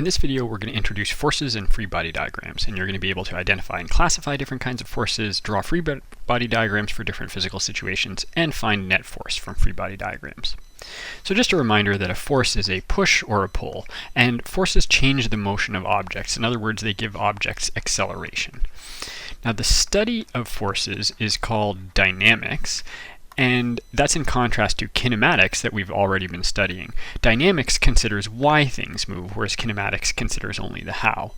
In this video, we're going to introduce forces and free body diagrams, and you're going to be able to identify and classify different kinds of forces, draw free body diagrams for different physical situations, and find net force from free body diagrams. So just a reminder that a force is a push or a pull, and forces change the motion of objects. In other words, they give objects acceleration. Now, the study of forces is called dynamics, and that's in contrast to kinematics that we've already been studying. Dynamics considers why things move, whereas kinematics considers only the how.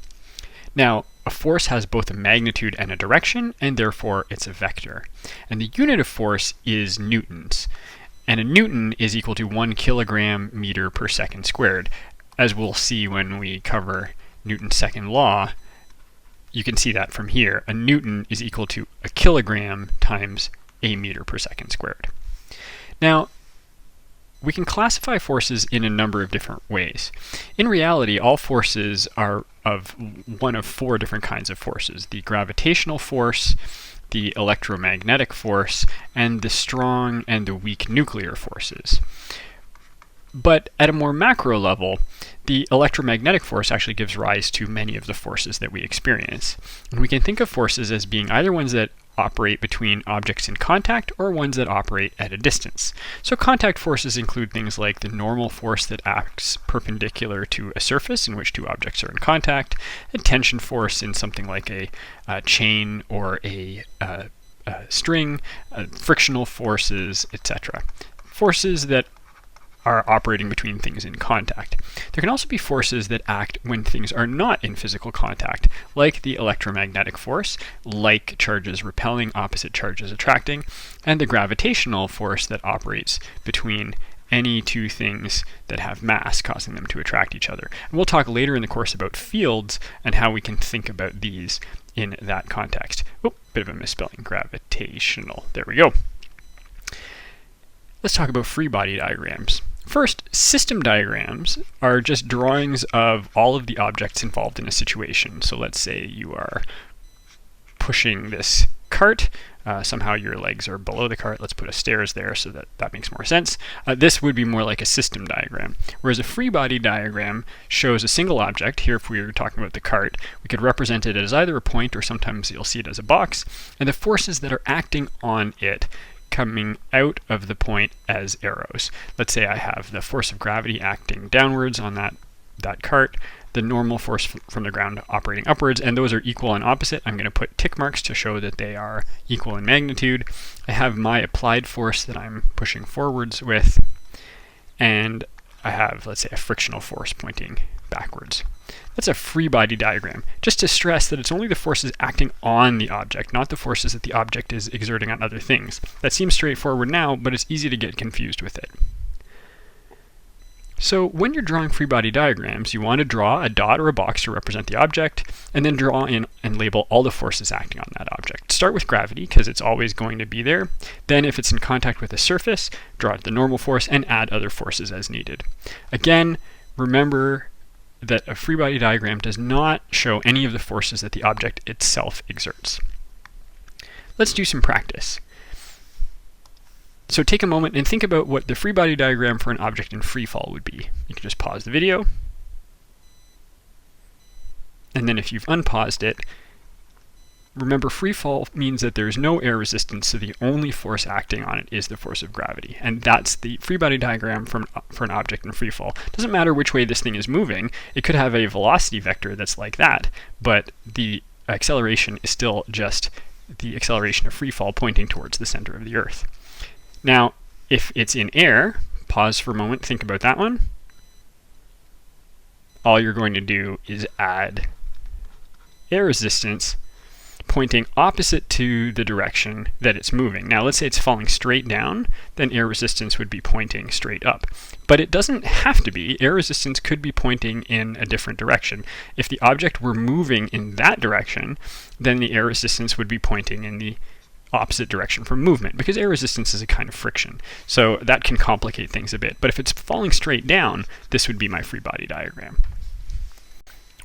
Now, a force has both a magnitude and a direction, and therefore it's a vector. And the unit of force is newtons. And a newton is equal to 1 kilogram meter per second squared. As we'll see when we cover Newton's second law, you can see that from here. A newton is equal to a kilogram times a meter per second squared. Now, we can classify forces in a number of different ways. In reality, all forces are of one of four different kinds of forces: the gravitational force, the electromagnetic force, and the strong and the weak nuclear forces. But at a more macro level, the electromagnetic force actually gives rise to many of the forces that we experience. And we can think of forces as being either ones that operate between objects in contact or ones that operate at a distance. So contact forces include things like the normal force that acts perpendicular to a surface in which two objects are in contact, a tension force in something like a chain or a string, frictional forces, etc. Forces that are operating between things in contact. There can also be forces that act when things are not in physical contact, like the electromagnetic force, like charges repelling, opposite charges attracting, and the gravitational force that operates between any two things that have mass, causing them to attract each other. And we'll talk later in the course about fields and how we can think about these in that context. Oh, bit of a misspelling, gravitational. There we go. Let's talk about free body diagrams. First, system diagrams are just drawings of all of the objects involved in a situation. So let's say you are pushing this cart. Somehow your legs are below the cart. Let's put a stairs there so that makes more sense. This would be more like a system diagram. Whereas a free body diagram shows a single object. Here, if we were talking about the cart, we could represent it as either a point or sometimes you'll see it as a box, and the forces that are acting on it coming out of the point as arrows. Let's say I have the force of gravity acting downwards on that cart, the normal force from the ground operating upwards, and those are equal and opposite. I'm going to put tick marks to show that they are equal in magnitude. I have my applied force that I'm pushing forwards with, and I have, let's say, a frictional force pointing backwards. That's a free body diagram, just to stress that it's only the forces acting on the object, not the forces that the object is exerting on other things. That seems straightforward now, but it's easy to get confused with it. So when you're drawing free body diagrams, you want to draw a dot or a box to represent the object, and then draw in and label all the forces acting on that object. Start with gravity, because it's always going to be there. Then if it's in contact with a surface, draw the normal force and add other forces as needed. Again, remember that a free body diagram does not show any of the forces that the object itself exerts. Let's do some practice. So take a moment and think about what the free body diagram for an object in free fall would be. You can just pause the video, and then if you've unpaused it, remember, free fall means that there's no air resistance, so the only force acting on it is the force of gravity. And that's the free body diagram for an object in free fall. Doesn't matter which way this thing is moving. It could have a velocity vector that's like that, but the acceleration is still just the acceleration of free fall pointing towards the center of the Earth. Now, if it's in air, pause for a moment, think about that one. All you're going to do is add air resistance pointing opposite to the direction that it's moving. Now, let's say it's falling straight down, then air resistance would be pointing straight up. But it doesn't have to be. Air resistance could be pointing in a different direction. If the object were moving in that direction, then the air resistance would be pointing in the opposite direction from movement, because air resistance is a kind of friction. So that can complicate things a bit. But if it's falling straight down, this would be my free body diagram.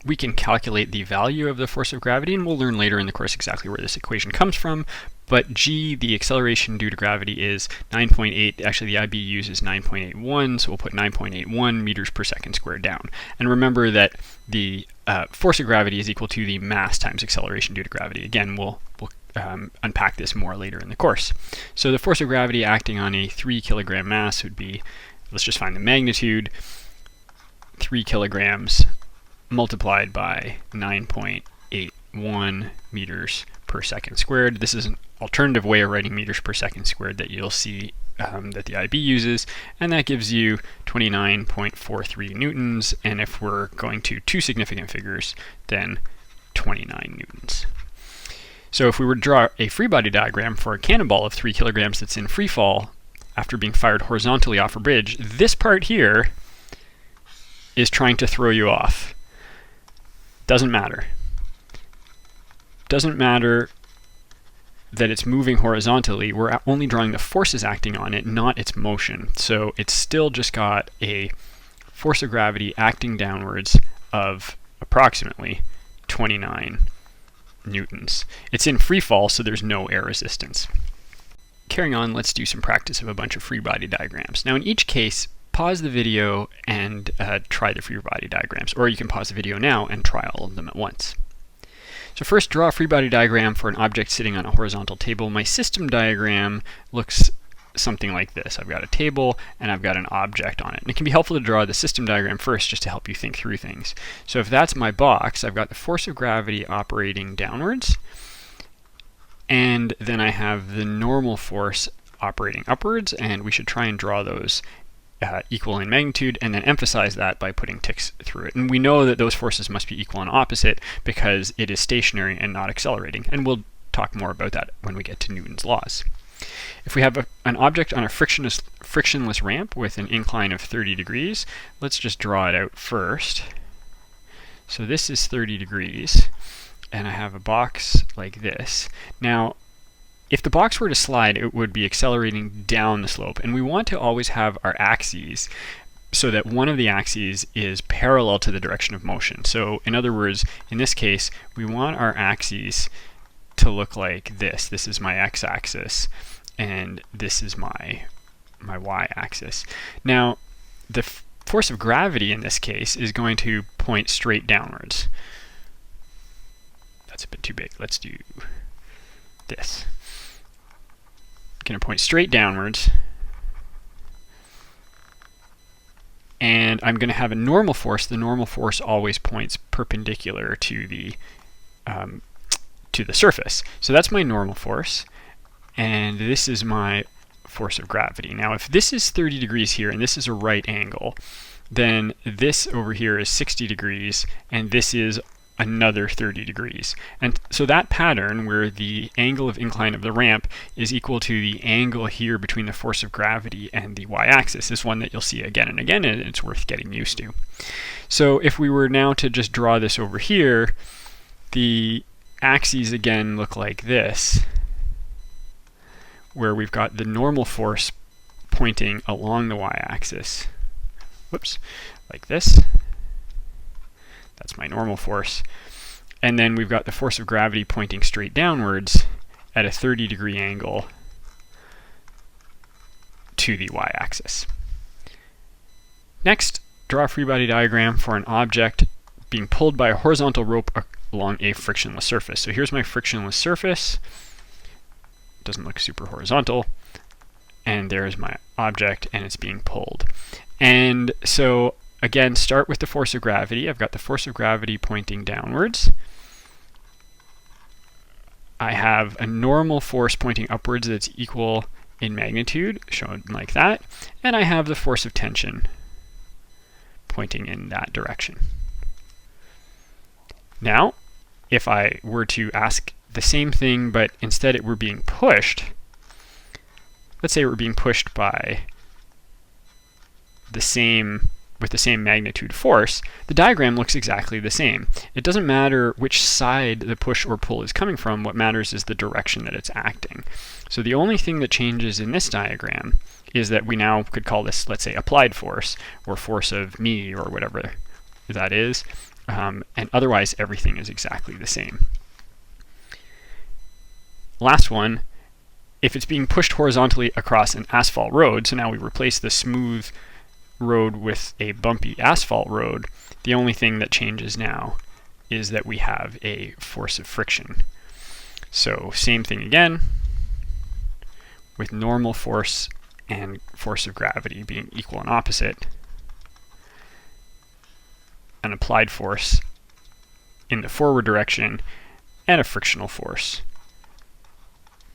We can calculate the value of the force of gravity, and we'll learn later in the course exactly where this equation comes from. but g, the acceleration due to gravity, is 9.8. Actually, the IB uses 9.81, so we'll put 9.81 meters per second squared down. And remember that the force of gravity is equal to the mass times acceleration due to gravity. Again, we'll unpack this more later in the course. So the force of gravity acting on a 3 kilogram mass would be, let's just find the magnitude, 3 kilograms multiplied by 9.81 meters per second squared. This is an alternative way of writing meters per second squared that you'll see that the IB uses, and that gives you 29.43 newtons, and if we're going to two significant figures, then 29 newtons. So if we were to draw a free body diagram for a cannonball of 3 kilograms that's in free fall after being fired horizontally off a bridge, this part here is trying to throw you off. Doesn't matter. Doesn't matter that it's moving horizontally. We're only drawing the forces acting on it, not its motion. So it's still just got a force of gravity acting downwards of approximately 29 newtons. It's in free fall, so there's no air resistance. Carrying on, let's do some practice of a bunch of free body diagrams. Now in each case, pause the video and try the free body diagrams, or you can pause the video now and try all of them at once. So first, draw a free body diagram for an object sitting on a horizontal table. My system diagram looks something like this. I've got a table and I've got an object on it. And it can be helpful to draw the system diagram first just to help you think through things. So if that's my box, I've got the force of gravity operating downwards, and then I have the normal force operating upwards, and we should try and draw those equal in magnitude, and then emphasize that by putting ticks through it. And we know that those forces must be equal and opposite because it is stationary and not accelerating, and we'll talk more about that when we get to Newton's laws. If we have an object on a frictionless ramp with an incline of 30 degrees, let's just draw it out first. So this is 30 degrees, and I have a box like this. Now, if the box were to slide, it would be accelerating down the slope, and we want to always have our axes so that one of the axes is parallel to the direction of motion. So in other words, in this case, we want our axes to look like this. This is my x-axis, and this is my y-axis. Now, the force of gravity in this case is going to point straight downwards. That's a bit too big. Let's do this. Going to point straight downwards, and I'm going to have a normal force. The normal force always points perpendicular to the surface. So that's my normal force, and this is my force of gravity. Now if this is 30 degrees here and this is a right angle, then this over here is 60 degrees and this is another 30 degrees. And so that pattern where the angle of incline of the ramp is equal to the angle here between the force of gravity and the y-axis is one that you'll see again and again, and it's worth getting used to. So if we were now to just draw this over here, the axes again look like this, where we've got the normal force pointing along the y-axis. Whoops, like this. That's my normal force. And then we've got the force of gravity pointing straight downwards at a 30-degree angle to the y-axis. Next, draw a free body diagram for an object being pulled by a horizontal rope along a frictionless surface. So here's my frictionless surface. It doesn't look super horizontal. And there's my object, and it's being pulled. And so again, start with the force of gravity. I've got the force of gravity pointing downwards. I have a normal force pointing upwards that's equal in magnitude, shown like that. And I have the force of tension pointing in that direction. Now, if I were to ask the same thing, but instead it were being pushed, let's say we're being pushed by with the same magnitude force, the diagram looks exactly the same. It doesn't matter which side the push or pull is coming from. What matters is the direction that it's acting. So the only thing that changes in this diagram is that we now could call this, let's say, applied force, or force of me, or whatever that is. And otherwise, everything is exactly the same. Last one, if it's being pushed horizontally across an asphalt road, so now we replace the smooth road with a bumpy asphalt road, the only thing that changes now is that we have a force of friction. So same thing again, with normal force and force of gravity being equal and opposite, an applied force in the forward direction and a frictional force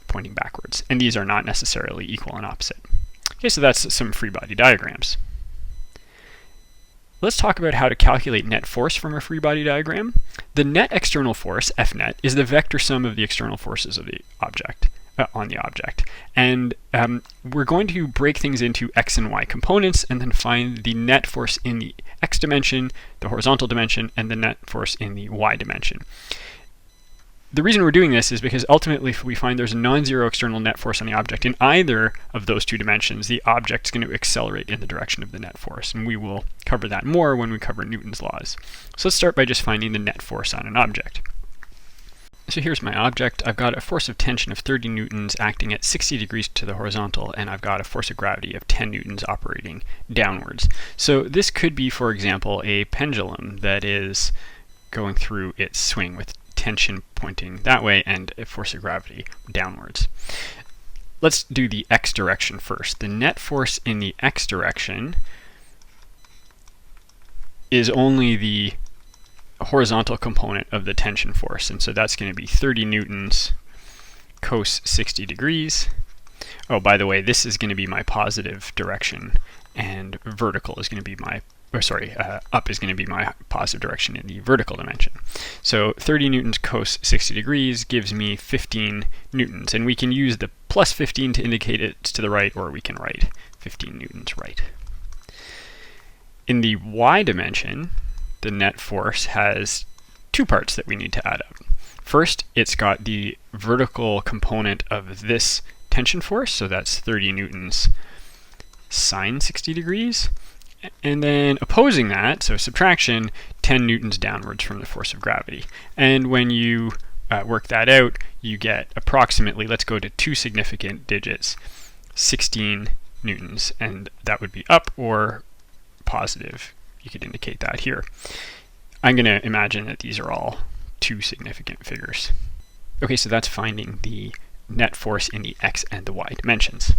pointing backwards. And these are not necessarily equal and opposite. Okay, so that's some free body diagrams. Let's talk about how to calculate net force from a free body diagram. The net external force, F net, is the vector sum of the external forces of the object, on the object. And we're going to break things into x and y components and then find the net force in the x dimension, the horizontal dimension, and the net force in the y dimension. The reason we're doing this is because ultimately if we find there's a non-zero external net force on the object in either of those two dimensions, the object's going to accelerate in the direction of the net force. And we will cover that more when we cover Newton's laws. So let's start by just finding the net force on an object. So here's my object. I've got a force of tension of 30 newtons acting at 60 degrees to the horizontal, and I've got a force of gravity of 10 newtons operating downwards. So this could be, for example, a pendulum that is going through its swing with tension pointing that way and a force of gravity downwards. Let's do the x direction first. The net force in the x direction is only the horizontal component of the tension force, and so that's going to be 30 newtons cos 60 degrees. Oh, by the way, this is going to be my positive direction, and vertical is going to be my up is going to be my positive direction in the vertical dimension. So 30 newtons cos 60 degrees gives me 15 newtons, and we can use the plus 15 to indicate it's to the right, or we can write 15 newtons right. In the y dimension, the net force has two parts that we need to add up. First, it's got the vertical component of this tension force, so that's 30 newtons sine 60 degrees. And then opposing that, so subtraction, 10 newtons downwards from the force of gravity. And when you work that out, you get approximately, let's go to two significant digits, 16 newtons. And that would be up or positive. You could indicate that here. I'm going to imagine that these are all two significant figures. Okay, so that's finding the net force in the x and the y dimensions.